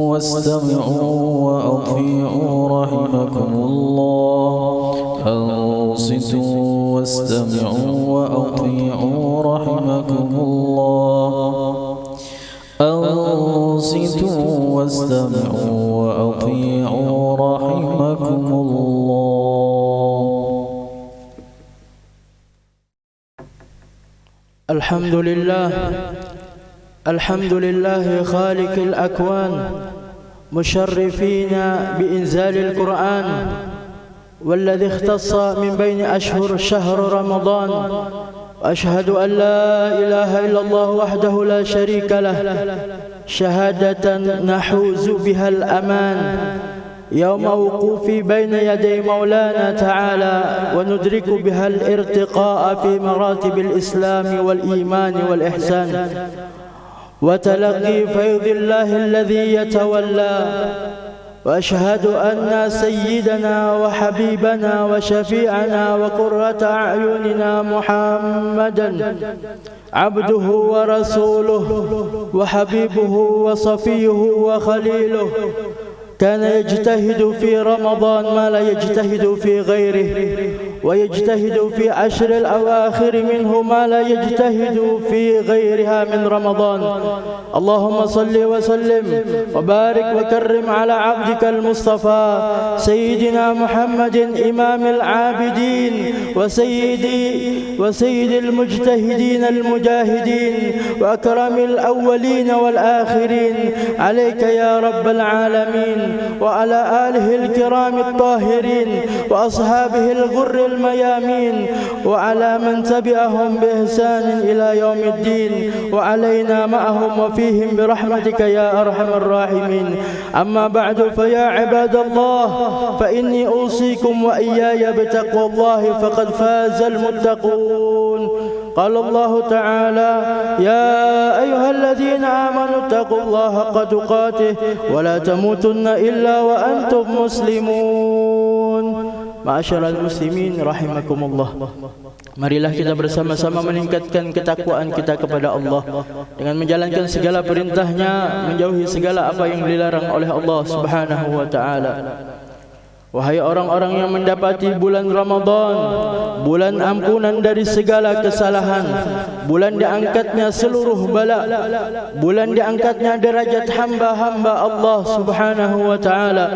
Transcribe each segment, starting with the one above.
واستمعوا وأطيعوا رحمكم الله. أنصتوا واستمعوا وأطيعوا رحمكم الله. أنصتوا واستمعوا وأطيعوا رحمكم الله. الحمد لله خالق الأكوان مشرفين بإنزال القرآن، والذي اختص من بين أشهر شهر رمضان. وأشهد أن لا إله إلا الله وحده لا شريك له، شهادة نحوز بها الأمان يوم وقوفي بين يدي مولانا تعالى، وندرك بها الارتقاء في مراتب الإسلام والإيمان والإحسان، وتلقي فيض الله الذي يتولى. وأشهد أن سيدنا وحبيبنا وشفيعنا وقرة أعيننا محمدا عبده ورسوله وحبيبه وصفيه وخليله، كان يجتهد في رمضان ما لا يجتهد في غيره، ويجتهد في عشر الأواخر منه ما لا يجتهد في غيرها من رمضان. اللهم صل وسلم وبارك وكرم على عبدك المصطفى سيدنا محمد إمام العابدين وسيد المجتهدين المجاهدين وأكرم الأولين والآخرين. عليك يا رب العالمين وعلى آله الكرام الطاهرين وأصحابه الغر الميامين، وعلى من تبعهم بإحسان إلى يوم الدين، وعلينا معهم وفيهم برحمتك يا أرحم الراحمين. أما بعد، فيا عباد الله، فإني أوصيكم وإياي بتقوى الله، فقد فاز المتقون. قال الله تعالى: يا أيها الذين آمنوا اتقوا الله حق تقاته ولا تموتن إلا وأنتم مسلمون. Ma'asyiral muslimin rahimakumullah. Marilah kita bersama-sama meningkatkan ketakwaan kita kepada Allah dengan menjalankan segala perintahnya, menjauhi segala apa yang dilarang oleh Allah Subhanahu wa taala. Wahai orang-orang yang mendapati bulan Ramadan, bulan ampunan dari segala kesalahan, bulan diangkatnya seluruh bala, bulan diangkatnya derajat hamba-hamba Allah Subhanahu wa taala,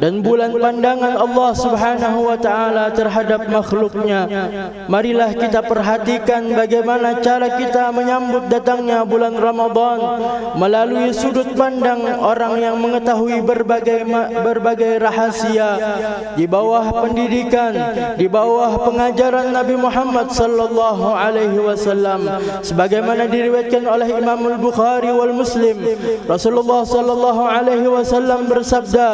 dan bulan pandangan Allah Subhanahu wa taala terhadap makhluknya. Marilah kita perhatikan bagaimana cara kita menyambut datangnya bulan Ramadan melalui sudut pandang orang yang mengetahui berbagai rahasia di bawah pendidikan, di bawah pengajaran Nabi Muhammad sallallahu alaihi wasallam, sebagaimana diriwayatkan oleh Imam Al-Bukhari wal Muslim. Rasulullah sallallahu alaihi wasallam bersabda,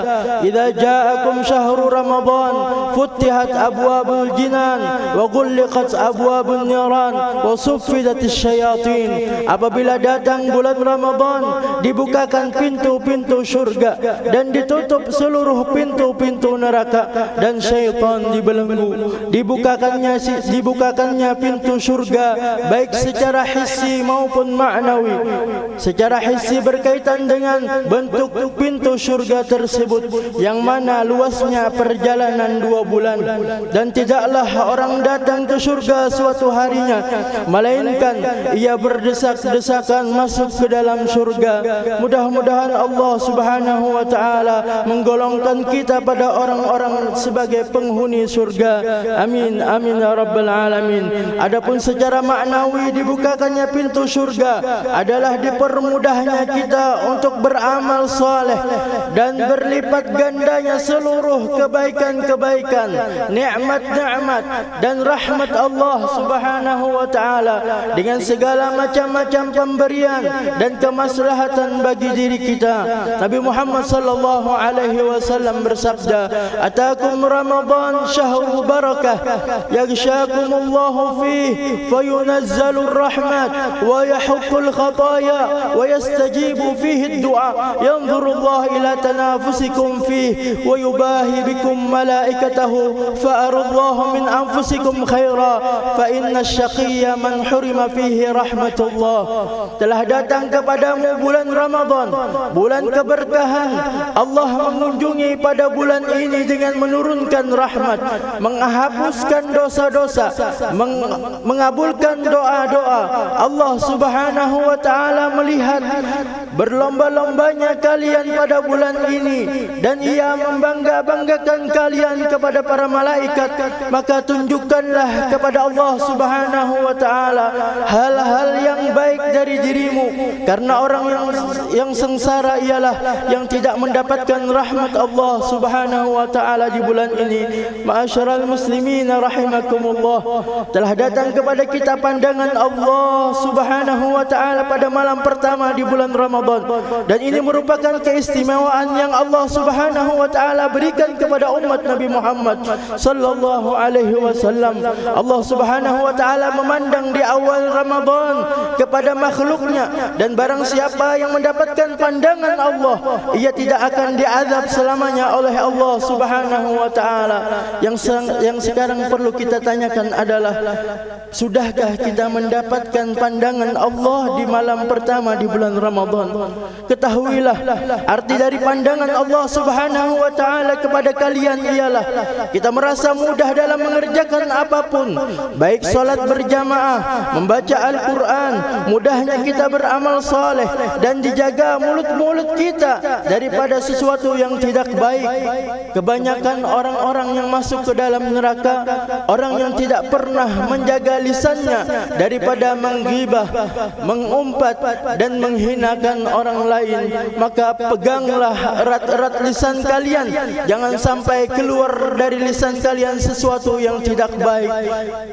"Idza ja'akum syahru Ramadan, futtihat abwabul jinan wa ghulliqat abwabun niran wa suffidatis syayatin." Apabila datang bulan Ramadan, dibukakan pintu-pintu syurga dan ditutup seluruh pintu-pintu neraka, dan syaitan dibelenggu. Dibukakannya pintu syurga baik secara hissi maupun ma'nawi. Secara hissi berkaitan dengan bentuk pintu syurga tersebut, yang mana luasnya perjalanan 2 bulan, dan tidaklah orang datang ke syurga suatu harinya melainkan ia berdesak-desakan masuk ke dalam syurga. Mudah-mudahan Allah Subhanahu wa taala menggolongkan kita pada orang-orang sebagai penghuni surga. Amin amin ya rabbal alamin. Adapun secara maknawi, dibukakannya pintu surga adalah dipermudahnya kita untuk beramal saleh dan berlipat gandanya seluruh kebaikan-kebaikan, nikmat-nikmat dan rahmat Allah Subhanahu wa taala dengan segala macam-macam pemberian dan kemaslahatan bagi diri kita. Nabi Muhammad sallallahu alaihi wasallam bersabda, "Atakum Ramadan syahrul barakah, yaghshakumullahu fihi fayunazzalu ينزل الرحمات ويحق الخطايا ويستجيب فيه الدعاء ينظر الله إلى تنافسكم فيه ويباهي بكم ملائكته فأروا الله من أنفسكم خيرا فإن الشقي من حرم فيه رحمة الله. Telah datang kepadamu bulan Ramadan, bulan keberkahan. Allah mengunjungi pada bulan ini dengan menurunkan rahmat, menghapuskan dosa-dosa, mengabulkan doa-doa. Allah Subhanahu wa taala melihat berlomba-lombanya kalian pada bulan ini dan Ia membangga-banggakan kalian kepada para malaikat, maka tunjukkanlah kepada Allah Subhanahu wa taala hal-hal yang baik dari dirimu, karena orang yang sengsara ialah yang tidak mendapatkan rahmat Allah Subhanahu wa taala di bulan ini. Ma'asyiral muslimin rahimakumullah, telah datang kepada kita pandangan Allah Subhanahu wa taala pada malam pertama di bulan Ramadan, dan ini merupakan keistimewaan yang Allah Subhanahu wa taala berikan kepada umat Nabi Muhammad sallallahu alaihi wasallam. Allah Subhanahu wa taala memandang di awal Ramadan kepada makhluknya, dan barang siapa yang mendapatkan pandangan Allah, ia tidak akan diazab selamanya oleh Allah Subhanahu wa taala. Yang sekarang perlu kita tanyakan adalah, sudahkah kita mendapatkan pandangan Allah di malam pertama di bulan Ramadan? Ketahuilah, arti dari pandangan Allah Subhanahu wa taala kepada kalian ialah kita merasa mudah dalam mengerjakan apapun, baik salat berjamaah, membaca Al-Quran, mudahnya kita beramal saleh, dan dijaga mulut-mulut kita daripada sesuatu yang tidak baik. Kebanyakan orang-orang yang masuk ke dalam neraka, orang yang tidak pernah menjaga lisannya daripada menggibah, mengumpat dan menghinakan orang lain. Maka peganglah erat-erat lisan kalian, jangan sampai keluar dari lisan kalian sesuatu yang tidak baik.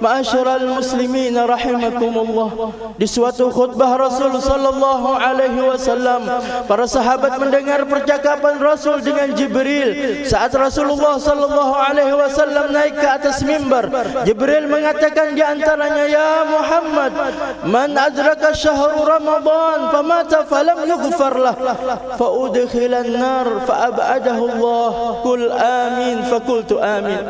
Ma'asyiral muslimin rahimakumullah, di suatu khutbah Rasul sallallahu alaihi wasallam, para sahabat mendengar percakapan Rasul dengan Jibril. Saat Rasulullah sallallahu alaihi wasallam naik ke atas mimbar, Jibril mengatakan di antaranya, "Ya Muhammad, man adraka syahrul Ramadan famata falam yughfar lah fa udkhilan nar fa ab'adahu Allah, qul amin." Fakultu amin.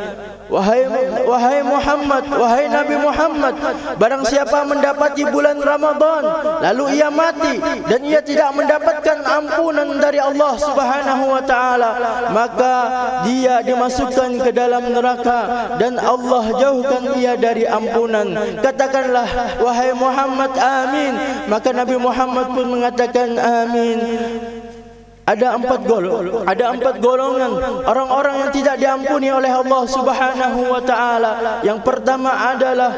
Wahai Muhammad, wahai Nabi Muhammad, barang siapa mendapati bulan Ramadan lalu ia mati dan ia tidak mendapatkan ampunan dari Allah Subhanahu wa taala, maka dia dimasukkan ke dalam neraka dan Allah jauhkan ia dari ampunan. Katakanlah wahai Muhammad, amin. Maka Nabi Muhammad pun mengatakan amin. Ada empat golongan orang-orang yang tidak diampuni oleh Allah Subhanahu wa taala. Yang pertama adalah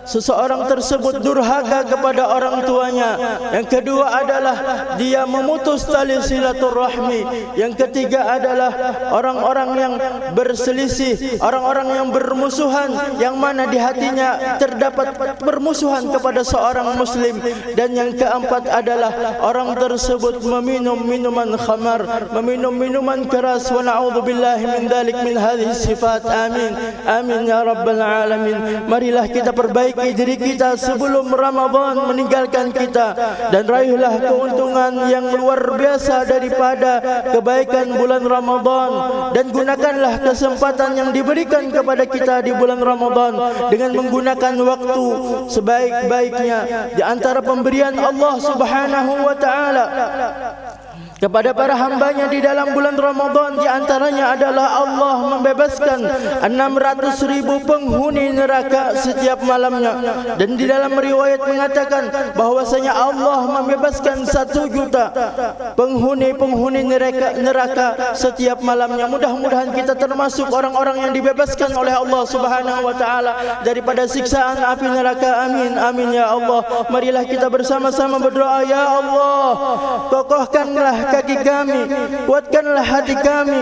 seseorang tersebut durhaka kepada orang tuanya. Yang kedua adalah dia memutus tali silaturahmi. Yang ketiga adalah orang-orang yang berselisih, orang-orang yang bermusuhan, yang mana di hatinya terdapat permusuhan kepada seorang muslim. Dan yang keempat adalah orang tersebut meminum minuman khamar, meminum minuman keras. Wa na'udzubillahi min dzalik, min hadhihi sifat. Amin, amin ya rabbal alamin. Marilah kita perbaiki diri kita sebelum Ramadan meninggalkan kita, dan raihlah keuntungan yang luar biasa daripada kebaikan bulan Ramadan, dan gunakanlah kesempatan yang diberikan kepada kita di bulan Ramadan dengan menggunakan waktu sebaik-baiknya. Di antara pemberian Allah Subhanahu wa taala kepada para hambanya di dalam bulan Ramadan, di antaranya adalah Allah membebaskan 600.000 penghuni neraka setiap malamnya. Dan di dalam riwayat mengatakan bahwasanya Allah membebaskan 1 juta penghuni neraka setiap malamnya. Mudah-mudahan kita termasuk orang-orang yang dibebaskan oleh Allah Subhanahu wa taala daripada siksaan api neraka. Amin, amin ya Allah. Marilah kita bersama-sama berdoa, ya Allah, kokohkanlah kaki kami, kuatkanlah hati kami,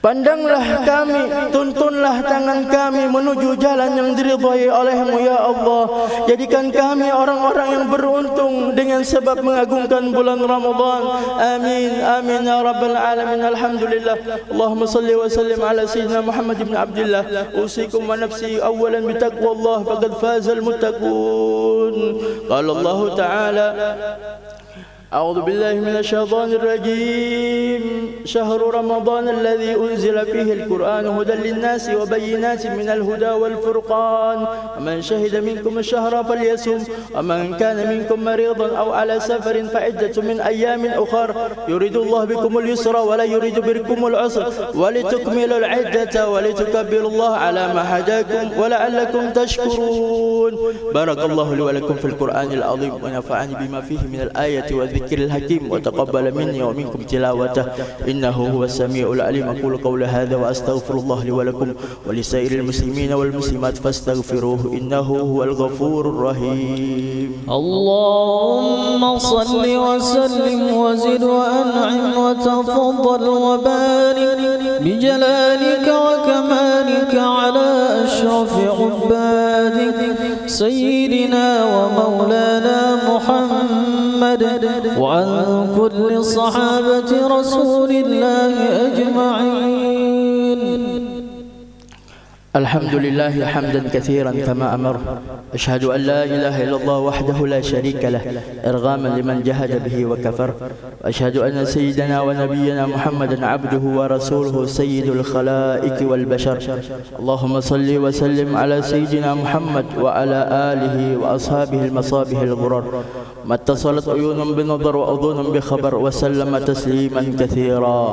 Pandanglah kami, tuntunlah tangan kami menuju jalan yang diridhai oleh-Mu ya Allah. Jadikan kami orang-orang yang beruntung dengan sebab mengagungkan bulan Ramadan. Amin, amin ya rabbal alamin. Alhamdulillah. Allahumma salli wa sallim ala sayyidina Muhammad ibn Abdullah. Usikum wa nafsi awalan bitaqwallah faqad fazal muttaqun. Qala Allah Ta'ala: أعوذ بالله من الشيطان الرجيم. شهر رمضان الذي أنزل فيه القرآن هدى للناس وبينات من الهدى والفرقان ومن شهد منكم الشهر فليصم ومن كان منكم مريضا أو على سفر فعدة من أيام أخر يريد الله بكم اليسر ولا يريد بكم العسر ولتكملوا العدة ولتكبروا الله على ما هداكم ولعلكم تشكرون. بارك الله لي ولكم في القرآن العظيم ونفعني بما فيه من الآية والذكر الحكيم وتقبل مني ومنكم تلاوته إنه هو السميع العليم. أقول قول هذا وأستغفر الله لي ولكم ولسائر المسلمين والمسلمات فاستغفروه إنه هو الغفور الرحيم. اللهم صل وسلم وزد وأنعم وتفضل وبارك بجلالك وكمالك على أشرف عبادك سيدنا ومولانا محمد وعن كل صحابة رسول الله أجمعين. الحمد لله حمدا كثيرا كما أمر. أشهد أن لا إله إلا الله وحده لا شريك له إرغاما لمن جهد به وكفر. وأشهد أن سيدنا ونبينا محمدا عبده ورسوله سيد الخلائق والبشر. اللهم صل وسلم على سيدنا محمد وعلى آله وأصحابه المصابيح الغرر ما اتصلت عيون بنظر وأذن بخبر وسلم تسليما كثيرا.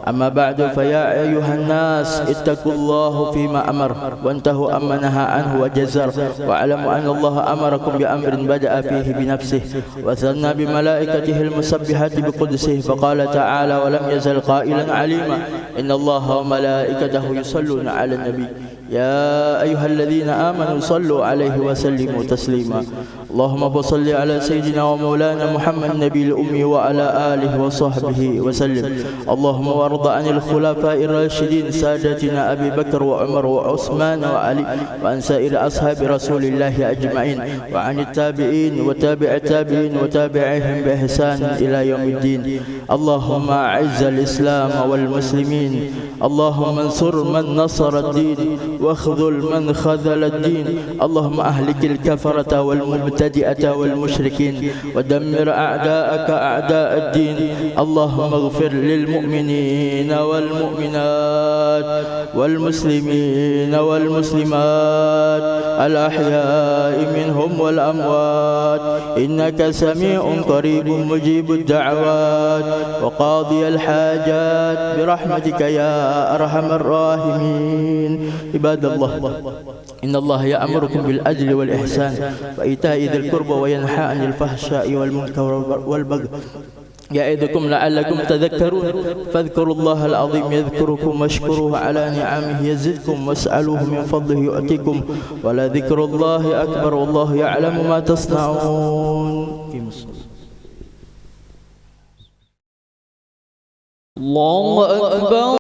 أما بعد فيا أيها الناس اتقوا الله فيما أمر وانتهوا أما نهى عنه وجزر واعلموا أن الله أمركم بأمر بدأ فيه بنفسه وثنى بملائكته المسبحات بقدسه فقال تعالى ولم يزل قائلا عليما إن الله وملائكته يصلون على النبي يا أيها الذين آمنوا صلوا عليه وسلموا تسليما. اللهم صل على سيدنا ومولانا محمد النبي الأمي وعلى آله وصحبه وسلم. اللهم وارض عن الخلفاء الراشدين سادتنا أبي بكر وعمر وعثمان وعلي وعن سائر أصحاب رسول الله أجمعين وعن التابعين وتابع التابعين وتابعهم بإحسان إلى يوم الدين. اللهم أعز الإسلام والمسلمين. اللهم انصر من نصر الدين واخذل من خذل الدين. اللهم أهلك الكفرة والمبتدئة والمشركين ودمر أعداءك أعداء الدين. اللهم اغفر للمؤمنين والمؤمنات والمسلمين والمسلمات الأحياء منهم والأموات إنك سميع قريب مجيب الدعوات وقاضي الحاجات برحمتك يا أرحم الراحمين. عباد الله إن الله يأمركم بالعدل والإحسان وإيتاء ذي القربى وينهى عن الفحشاء والمنكر والبغي يعظكم لعلكم تذكرون. فاذكروا الله العظيم يذكركم واشكروه على نعمه يزدكم واسألوه من فضله يؤتكم ولذكر الله أكبر والله يعلم ما تصنعون. الله أكبر.